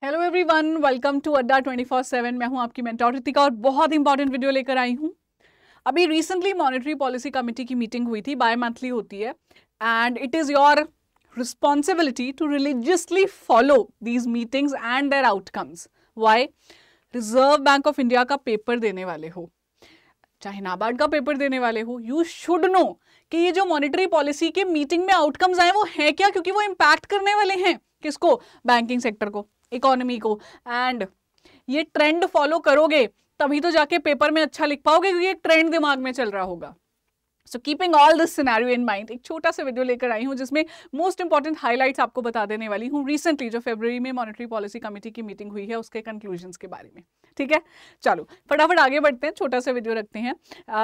Hello everyone, welcome to अड्डा 24/7। मैं हूं आपकी मेंटोर रितिका और बहुत इंपॉर्टेंट वीडियो लेकर आई हूं। अभी रिसेंटली मॉनेटरी पॉलिसी कमेटी की मीटिंग हुई थी, बाय मंथली होती है, and it is your responsibility to religiously follow these meetings and their outcomes. Why? Reserve bank of India का पेपर देने वाले हो, चाहे नाबार्ड का पेपर देने वाले हो, यू शुड नो कि ये जो मॉनेटरी पॉलिसी के मीटिंग में आउटकम्स आए वो है क्या, क्योंकि वो इम्पैक्ट करने वाले हैं किसको? बैंकिंग सेक्टर को, इकोनॉमी को। एंड ये ट्रेंड फॉलो करोगे तभी तो जाके पेपर में अच्छा लिख पाओगे, क्योंकि एक ट्रेंड दिमाग में चल रहा होगा। So keeping all this scenario in mind, एक छोटा सा वीडियो लेकर आई हूं जिसमें मोस्ट इंपॉर्टेंट हाइलाइट्स आपको बता देने वाली हूं रिसेंटली जो फरवरी में मॉनेटरी पॉलिसी कमेटी की मीटिंग हुई है उसके कंक्लूजन्स के बारे में। ठीक है, चलो फटाफट आगे बढ़ते हैं, छोटा सा वीडियो रखते हैं।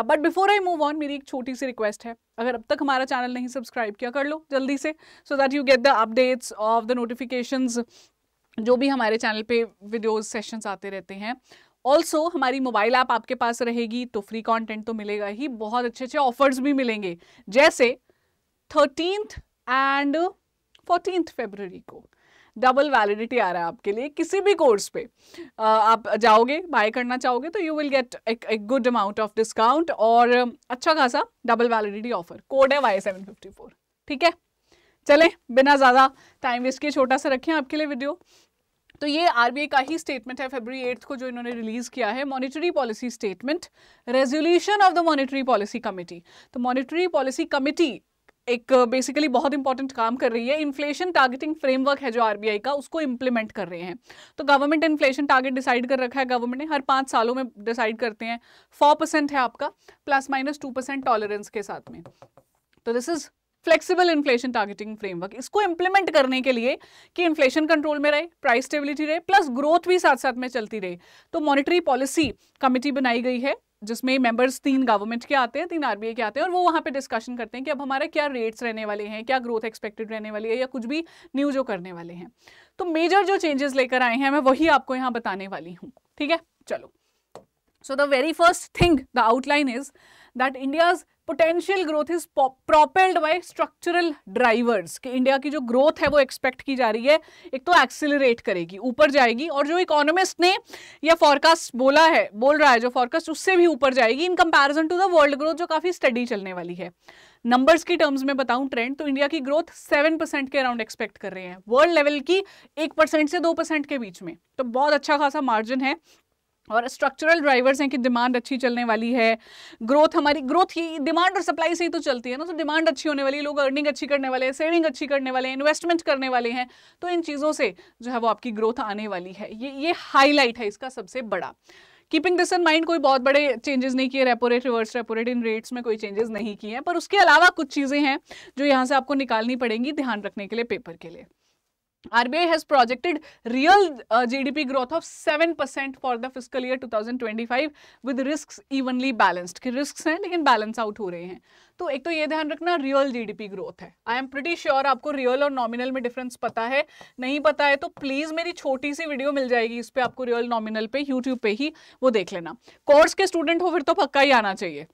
But before I move on, मेरी एक छोटी सी रिक्वेस्ट है, अगर अब तक हमारा चैनल नहीं सब्सक्राइब किया कर लो जल्दी से, so that you get the updates of the notifications जो भी हमारे चैनल पे वीडियोस सेशंस आते रहते हैं। ऑल्सो हमारी मोबाइल ऐप आपके पास रहेगी तो फ्री कंटेंट तो मिलेगा ही, बहुत अच्छे अच्छे ऑफर्स भी मिलेंगे, जैसे 13th एंड 14th फरवरी को डबल वैलिडिटी आ रहा है आपके लिए किसी भी कोर्स पे। आप जाओगे, बाय करना चाहोगे तो यू विल गेट एक गुड अमाउंट ऑफ डिस्काउंट और अच्छा खासा डबल वैलिडिटी ऑफर। कोड है Y754। ठीक है, चलें बिना ज़्यादा टाइम वेस्ट किए छोटा सा रखें आपके लिए वीडियो। तो ये आरबीआई का ही स्टेटमेंट है फरवरी 8 को जो इन्होंने रिलीज किया है, monetary policy statement, resolution of the monetary policy committee. तो मॉनेटरी पॉलिसी कमेटी एक बेसिकली बहुत इंपॉर्टेंट काम कर रही है, इन्फ्लेशन टारगेटिंग फ्रेमवर्क है जो आरबीआई का, उसको इंप्लीमेंट कर रहे हैं। तो गवर्नमेंट इन्फ्लेशन टारगेट डिसाइड कर रखा है, गवर्नमेंट ने हर 5 सालों में डिसाइड करते हैं। 4% है आपका, ±2% टॉलरेंस के साथ में। तो this is flexible inflation targeting framework. इसको इंप्लीमेंट करने के लिए कि इन्फ्लेशन कंट्रोल में रहे, प्राइस स्टेबिलिटी रहे, प्लस ग्रोथ भी साथ साथ में चलती रहे, तो मॉनेटरी पॉलिसी कमेटी बनाई गई है जिसमें मेंबर्स 3 गवर्नमेंट के आते हैं, 3 आरबीआई के आते हैं, और वो वहां पे डिस्कशन करते हैं कि अब हमारे क्या रेट्स रहने वाले हैं, क्या ग्रोथ एक्सपेक्टेड रहने वाली है, या कुछ भी न्यू जो करने वाले हैं। तो मेजर जो चेंजेस लेकर आए हैं मैं वही आपको यहाँ बताने वाली हूँ। ठीक है, चलो। So the very first thing, the outline is that India's potential growth is propelled by structural drivers। कि इंडिया की जो ग्रोथ है वो एक्सपेक्ट की जा रही है, एक तो एक्सिलरेट करेगी, ऊपर जाएगी, और जो इकोनॉमिस्ट ने या फॉरकास्ट बोल रहा है जो फॉरकास्ट, उससे भी ऊपर जाएगी in comparison to the world growth जो काफी स्टडी चलने वाली है। नंबर्स की टर्म्स में बताऊं ट्रेंड, तो इंडिया की ग्रोथ 7% के अराउंड एक्सपेक्ट कर रहे हैं, वर्ल्ड लेवल की 1% से 2% के बीच में, तो बहुत अच्छा खासा मार्जिन है। और स्ट्रक्चरल ड्राइवर्स हैं कि डिमांड अच्छी चलने वाली है, ग्रोथ हमारी ग्रोथ ही डिमांड और सप्लाई से ही तो चलती है ना, तो डिमांड अच्छी होने वाली है, लोग अर्निंग अच्छी करने वाले हैं, सेविंग अच्छी करने वाले हैं, इन्वेस्टमेंट करने वाले हैं, तो इन चीज़ों से जो है वो आपकी ग्रोथ आने वाली है। ये हाईलाइट है इसका सबसे बड़ा। कीपिंग दिस इन माइंड, कोई बहुत बड़े चेंजेस नहीं किए, repo rate, reverse repo rate, इन रेट्स में कोई चेंजेस नहीं किए हैं, पर उसके अलावा कुछ चीज़ें हैं जो यहाँ से आपको निकालनी पड़ेंगी ध्यान रखने के लिए पेपर के लिए। RBI has projected real GDP growth of 7% for the fiscal year 2025 with risks evenly balanced। कि risks हैं लेकिन बैलेंस आउट हो रहे हैं। तो एक तो ये ध्यान रखना, रियल जीडीपी ग्रोथ है। आई एम प्रिटी श्योर आपको रियल और नॉमिनल में डिफरेंस पता है, नहीं पता है तो प्लीज मेरी छोटी सी वीडियो मिल जाएगी इस पे आपको, रियल नॉमिनल पे यूट्यूब पे ही, वो देख लेना। कोर्स के स्टूडेंट हो फिर तो पक्का ही आना चाहिए।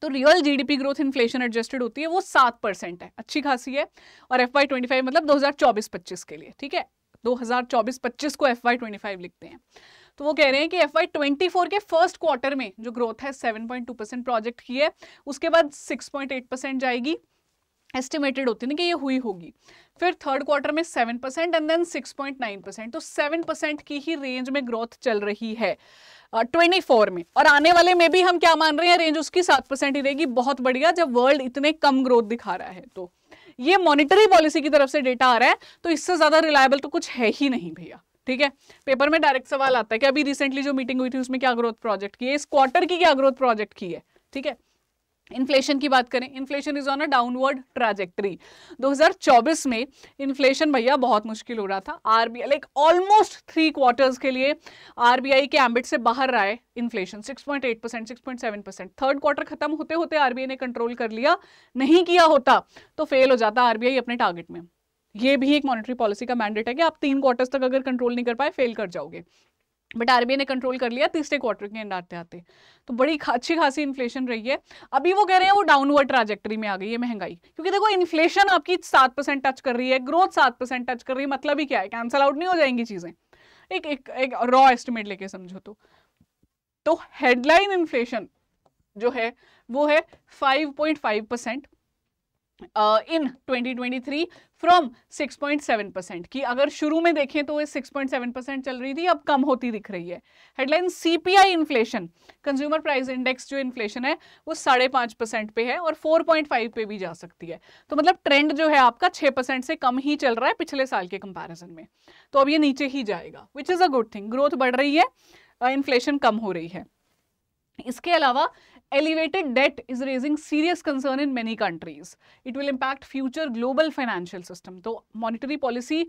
तो real GDP growth inflation adjusted होती है वो 7% है, अच्छी खासी है। और FY25 मतलब 2024-25 के लिए, ठीक है, 2024-25 को FY25 लिखते हैं। तो वो कह रहे हैं कि FY24 के फर्स्ट क्वार्टर में जो ग्रोथ है 7.2% प्रोजेक्ट की है, उसके बाद 6.8% जाएगी, एस्टिमेटेड होती है ना कि ये हुई होगी, फिर थर्ड क्वार्टर में 7% एंड देन 6.9%, तो 7% की ही रेंज में ग्रोथ चल रही है 24 में। और आने वाले में भी हम क्या मान रहे हैं, रेंज उसकी 7% ही रहेगी। बहुत बढ़िया, जब वर्ल्ड इतने कम ग्रोथ दिखा रहा है। तो ये मॉनेटरी पॉलिसी की तरफ से डेटा आ रहा है, तो इससे ज्यादा रिलायबल तो कुछ है ही नहीं भैया। ठीक है, पेपर में डायरेक्ट सवाल आता है कि अभी रिसेंटली जो मीटिंग हुई थी उसमें क्या ग्रोथ प्रोजेक्ट की है, इस क्वार्टर की क्या ग्रोथ प्रोजेक्ट की है। ठीक है, इन्फ्लेशन की बात करें, inflation is on a downward trajectory. 2024 में इन्फ्लेशन भैया बहुत मुश्किल हो रहा था, आरबीआई लाइक ऑलमोस्ट 3 क्वार्टर्स के लिए आरबीआई के एम्बिट से बाहर रहा है इन्फ्लेशन, 6.8%, 6.7%। थर्ड क्वार्टर खत्म होते होते आरबीआई ने कंट्रोल कर लिया, नहीं किया होता तो फेल हो जाता आरबीआई अपने टारगेट में। ये भी एक मॉनेटरी पॉलिसी का मैंडेट है कि आप 3 क्वार्टर्स तक अगर कंट्रोल नहीं कर पाए फेल कर जाओगे, बट आरबीआई ने कंट्रोल कर लिया तीसरे क्वार्टर के एंड आते आते। तो बड़ी अच्छी खासी इन्फ्लेशन रही है। अभी वो कह रहे हैं वो डाउनवर्ड ट्रैजेक्टरी में आ गई है महंगाई, क्योंकि देखो इन्फ्लेशन आपकी 7% टच कर रही है, ग्रोथ 7% टच कर रही है, मतलब ही क्या है, कैंसल आउट नहीं हो जाएंगी चीजें। एक रॉ एस्टिमेट लेके समझो तो हेडलाइन इन्फ्लेशन जो है वो है 5.5% इन 2023 फ्रॉम 6.7% की अगर शुरू में देखें तो ये 6.7% चल रही थी, अब कम होती दिख रही है। Headline CPI inflation, consumer price index जो इन्फ्लेशन है वो 5.5% पे है और 4.5 पे भी जा सकती है। तो मतलब ट्रेंड जो है आपका 6% से कम ही चल रहा है पिछले साल के कंपैरिजन में, तो अब ये नीचे ही जाएगा, which is a good thing. Growth बढ़ रही है, इन्फ्लेशन कम हो रही है। इसके अलावा elevated debt is raising serious concern in many countries. It will impact future global financial system. तो मॉनिटरी पॉलिसी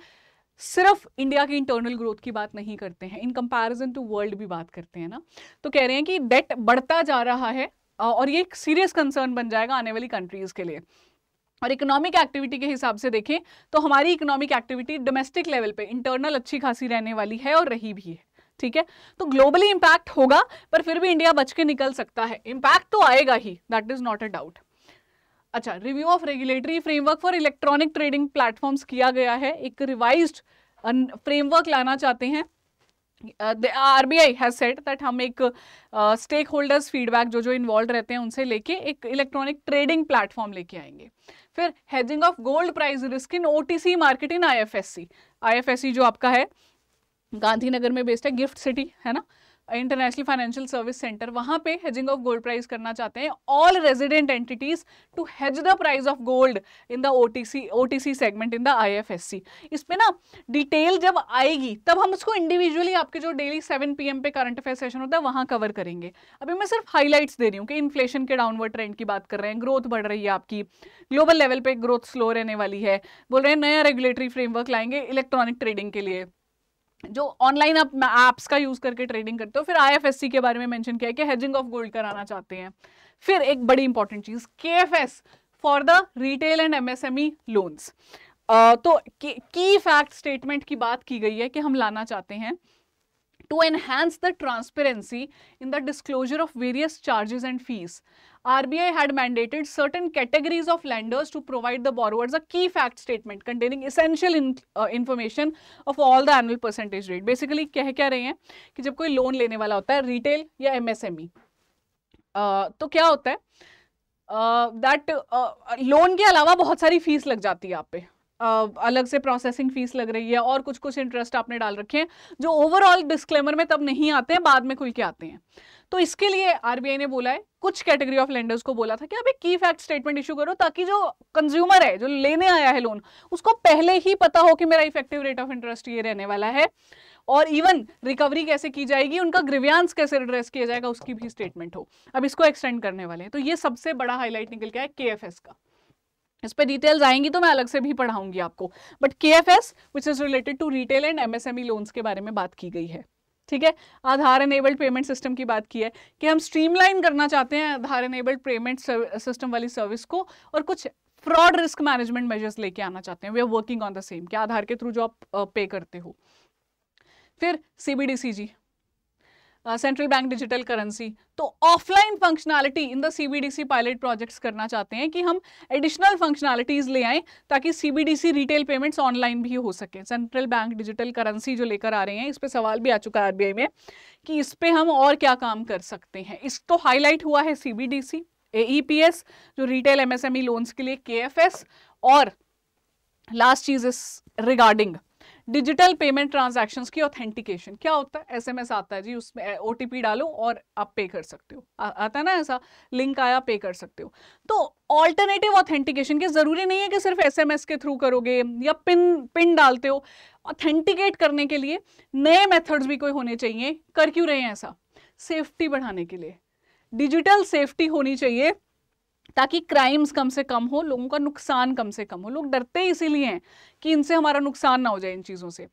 सिर्फ इंडिया की इंटरनल ग्रोथ की बात नहीं करते हैं, इन कंपैरिजन टू वर्ल्ड भी बात करते हैं ना। तो कह रहे हैं कि डेट बढ़ता जा रहा है और ये एक सीरियस कंसर्न बन जाएगा आने वाली कंट्रीज के लिए। और इकोनॉमिक एक्टिविटी के हिसाब से देखें तो हमारी इकोनॉमिक एक्टिविटी डोमेस्टिक लेवल पे इंटरनल अच्छी खासी रहने वाली है और रही भी है, ठीक है। तो ग्लोबली इंपैक्ट होगा पर फिर भी इंडिया बच के निकल सकता है, इंपैक्ट तो आएगा ही, that is not a doubt. अच्छा, review of regulatory framework for electronic trading platforms किया गया है, एक रिवाइज्ड फ्रेमवर्क लाना चाहते हैं। आरबीआई हैज सेड दैट हम एक स्टेक होल्डर्स फीडबैक जो इन्वॉल्व रहते हैं उनसे लेके एक इलेक्ट्रॉनिक ट्रेडिंग प्लेटफॉर्म लेके आएंगे। फिर hedging of gold price risk in OTC market in IFSC. IFSC जो आपका है गांधीनगर में बेस्ड है, गिफ्ट सिटी है ना, इंटरनेशनल फाइनेंशियल सर्विस सेंटर, वहां पे हेजिंग ऑफ गोल्ड प्राइस करना चाहते हैं। All resident entities to hedge the price of gold in the OTC segment in the IFSC. इस पे ना डिटेल जब आएगी तब हम उसको इंडिविजुअली आपके जो डेली 7 PM पे करंट अफेयर सेशन होता है वहां कवर करेंगे। अभी मैं सिर्फ हाईलाइट्स दे रही हूँ कि इन्फ्लेशन के डाउनवर्ड ट्रेंड की बात कर रहे हैं, ग्रोथ बढ़ रही है आपकी, ग्लोबल लेवल पे ग्रोथ स्लो रहने वाली है, बोल रहे हैं नया रेगुलेटरी फ्रेमवर्क लाएंगे इलेक्ट्रॉनिक ट्रेडिंग के लिए, जो ऑनलाइन आप एप्स का यूज करके ट्रेडिंग करते हो। फिर आईएफएससी के बारे में मेंशन किया है कि हेजिंग ऑफ गोल्ड कराना चाहते हैं। फिर एक बड़ी इंपॉर्टेंट चीज KFS for the retail and MSME loans. तो की फैक्ट स्टेटमेंट की बात की गई है कि हम लाना चाहते हैं to enhance the transparency in the disclosure of various charges and fees. RBI had mandated certain categories of lenders to provide the borrowers a key fact statement containing essential information of all the annual percentage rate. Basically कह क्या रहे हैं कि जब कोई loan लेने वाला होता है रिटेल या एमएसएमई, तो क्या होता है दैट लोन के अलावा बहुत सारी फीस लग जाती है आप पे, अलग से प्रोसेसिंग फीस लग रही है और कुछ कुछ इंटरेस्ट आपने डाल रखे हैं जो ओवरऑल डिस्क्लेमर में तब नहीं आते हैं, बाद में खुल के आते हैं। तो इसके लिए आरबीआई ने बोला है, कुछ कैटेगरी ऑफ लेंडर्स को बोला था कि आप एक की फैक्ट स्टेटमेंट इशू करो ताकि जो कंज्यूमर है जो लेने आया है लोन उसको पहले ही पता हो कि मेरा इफेक्टिव रेट ऑफ इंटरेस्ट ये रहने वाला है और इवन रिकवरी कैसे की जाएगी, उनका ग्रीवियांस कैसे एड्रेस किया जाएगा उसकी भी स्टेटमेंट हो। अब इसको एक्सटेंड करने वाले हैं, तो ये सबसे बड़ा हाईलाइट निकल के आया केएफएस का। इस पे डिटेल्स आएंगी तो मैं अलग से भी पढ़ाऊंगी आपको, but KFS which is related to retail and MSME loans के बारे में बात की गई है, ठीक है। आधार एनेबल्ड पेमेंट सिस्टम की बात की है कि हम स्ट्रीमलाइन करना चाहते हैं आधार एनेबल्ड पेमेंट सिस्टम वाली सर्विस को और कुछ फ्रॉड रिस्क मैनेजमेंट मेजर्स लेके आना चाहते हैं। We are working on the same, कि आधार के थ्रू जो आप पे करते हो। फिर सीबीडीसीजी, सेंट्रल बैंक डिजिटल करेंसी, तो offline functionality in the CBDC pilot projects करना चाहते हैं कि हम एडिशनल फंक्शनैलिटीज ले आएं ताकि सीबीडीसी रिटेल पेमेंट्स ऑनलाइन भी हो सके। सेंट्रल बैंक डिजिटल करेंसी जो लेकर आ रहे हैं, इस पे सवाल भी आ चुका है आरबीआई में कि इस पे हम और क्या काम कर सकते हैं। इस तो हाईलाइट हुआ है सीबीडीसी, एईपीएस जो रिटेल एमएसएमई लोन्स के लिए, केएफएस, और लास्ट चीज is regarding digital payment transactions की ऑथेंटिकेशन। क्या होता है, एसएमएस आता है जी, उसमें ओटीपी डालो और आप पे कर सकते हो, आता है ना ऐसा लिंक आया, पे कर सकते हो। तो ऑल्टरनेटिव ऑथेंटिकेशन की जरूरी नहीं है कि सिर्फ एसएमएस के थ्रू करोगे या पिन डालते हो, ऑथेंटिकेट करने के लिए नए मेथड्स भी कोई होने चाहिए। कर क्यों रहे हैं ऐसा, सेफ्टी बढ़ाने के लिए, डिजिटल सेफ्टी होनी चाहिए ताकि क्राइम्स कम से कम हो, लोगों का नुकसान कम से कम हो। लोग डरते इसीलिए हैं कि इनसे हमारा नुकसान ना हो जाए इन चीजों से।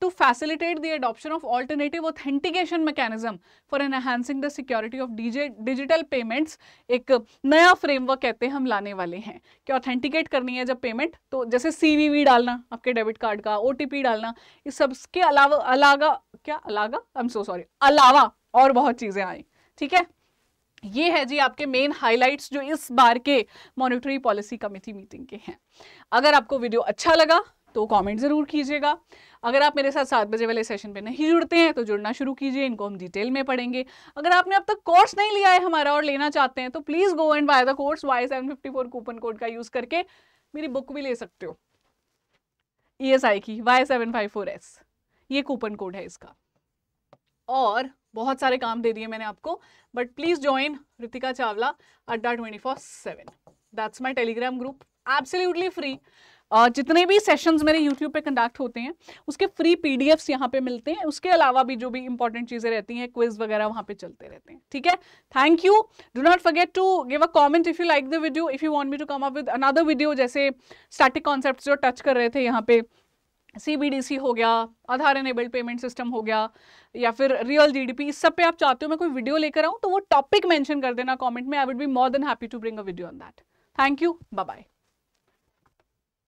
To facilitate the adoption of alternative authentication mechanism for enhancing the security of digital payments, एक नया फ्रेमवर्क कहते हैं हम लाने वाले हैं कि ऑथेंटिकेट करनी है जब पेमेंट, तो जैसे सीवीवी डालना आपके डेबिट कार्ड का, ओटीपी डालना, इस सबके अलावा और बहुत चीजें आई, ठीक है। ये है जी आपके मेन हाइलाइट्स जो इस बार के मॉनेटरी पॉलिसी कमेटी मीटिंग के हैं। अगर आपको वीडियो अच्छा लगा तो कमेंट ज़रूर कीजिएगा। अगर आप मेरे साथ 7 बजे वाले सेशन पे नहीं जुड़ते हैं तो जुड़ना शुरू कीजिए, इनको हम डिटेल में पढ़ेंगे। अगर आपने अब तक कोर्स नहीं लिया है हमारा और लेना चाहते हैं तो please go and by the course. Y754 coupon code का यूज़ करके मेरी बुक भी ले सकते हो, ESI की Y754S, ये कूपन कोड है इसका। और बहुत सारे काम दे दिए मैंने आपको, but please join Ritika Chawla अड्डा 24/7। That's my Telegram group, absolutely free. जितने भी सेशंस मेरे यूट्यूब पे कंडक्ट होते हैं उसके फ्री PDFs यहाँ पे मिलते हैं। उसके अलावा भी जो भी इंपॉर्टेंट चीजें रहती हैं, क्विज वगैरह वहाँ पे चलते रहते हैं। ठीक है, thank you. Do not forget to give a comment if you like the video, if you want me to come up with another video, जैसे स्टैटिक कॉन्सेप्ट्स जो टच कर रहे थे यहाँ पे, CBDC हो गया, आधार एनेबल्ड पेमेंट सिस्टम हो गया, या फिर रियल GDP, इस सब पे आप चाहते हो मैं कोई वीडियो लेकर आऊँ तो वो टॉपिक मेंशन कर देना कमेंट में। I would be more than happy to bring a video on that. Thank you, bye bye.